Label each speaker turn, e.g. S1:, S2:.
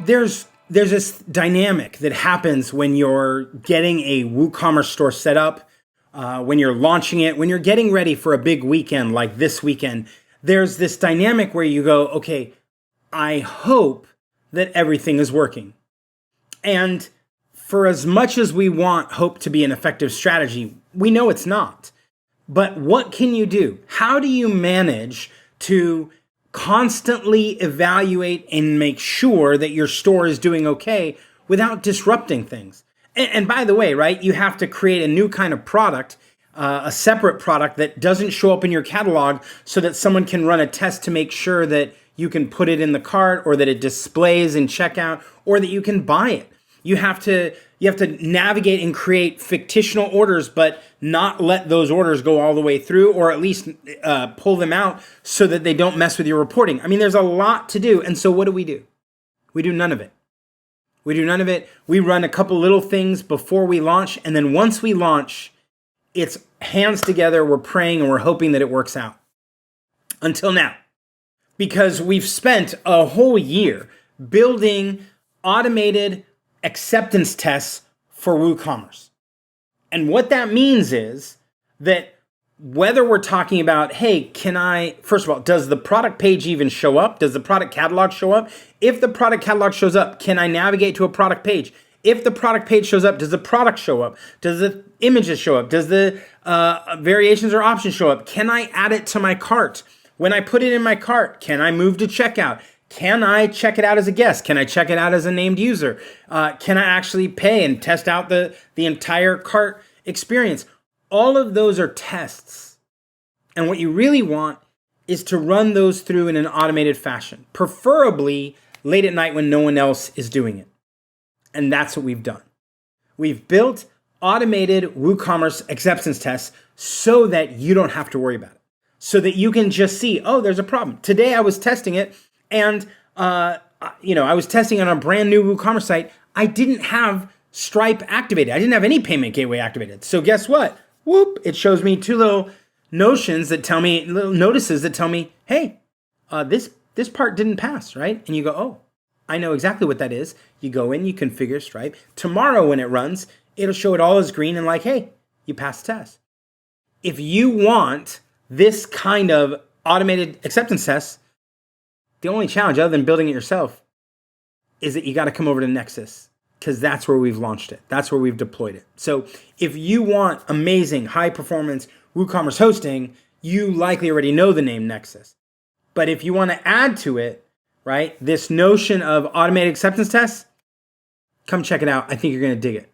S1: there's this dynamic that happens when you're getting a WooCommerce store set up, when you're launching it, when you're getting ready for a big weekend like this weekend. There's this dynamic where you go, okay, I hope that everything is working. And for as much as we want hope to be an effective strategy, we know it's not. But what can you do? How do you manage to constantly evaluate and make sure that your store is doing okay without disrupting things? And by the way, right, you have to create a new kind of product, a separate product that doesn't show up in your catalog so that someone can run a test to make sure that you can put it in the cart or that it displays in checkout or that you can buy it. You have to navigate and create fictional orders, but not let those orders go all the way through, or at least pull them out so that they don't mess with your reporting. I mean, there's a lot to do. And so what do? We do none of it. We do none of it. We run a couple little things before we launch. And then once we launch, it's hands together. We're praying and we're hoping that it works out. Until now, because we've spent a whole year building automated acceptance tests for WooCommerce. And what that means is that whether we're talking about, hey, first of all, does the product page even show up? Does the product catalog show up? If the product catalog shows up, can I navigate to a product page? If the product page shows up, does the product show up? Does the images show up? Does the variations or options show up? Can I add it to my cart? When I put it in my cart, can I move to checkout? Can I check it out as a guest? Can I check it out as a named user? Can I actually pay and test out the entire cart experience? All of those are tests. And what you really want is to run those through in an automated fashion, preferably late at night when no one else is doing it. And that's what we've done. We've built automated WooCommerce acceptance tests so that you don't have to worry about it, so that you can just see, oh, there's a problem. Today I was testing it. And, I was testing on a brand new WooCommerce site. I didn't have Stripe activated. I didn't have any payment gateway activated. So guess what? Whoop, it shows me two little notices that tell me, hey, this part didn't pass, right? And you go, oh, I know exactly what that is. You go in, you configure Stripe. Tomorrow when it runs, it'll show it all as green and like, hey, you passed the test. If you want this kind of automated acceptance test, the only challenge, other than building it yourself, is that you got to come over to Nexcess, because that's where we've launched it. That's where we've deployed it. So if you want amazing, high-performance WooCommerce hosting, you likely already know the name Nexcess. But if you want to add to it, right, this notion of automated acceptance tests, come check it out. I think you're going to dig it.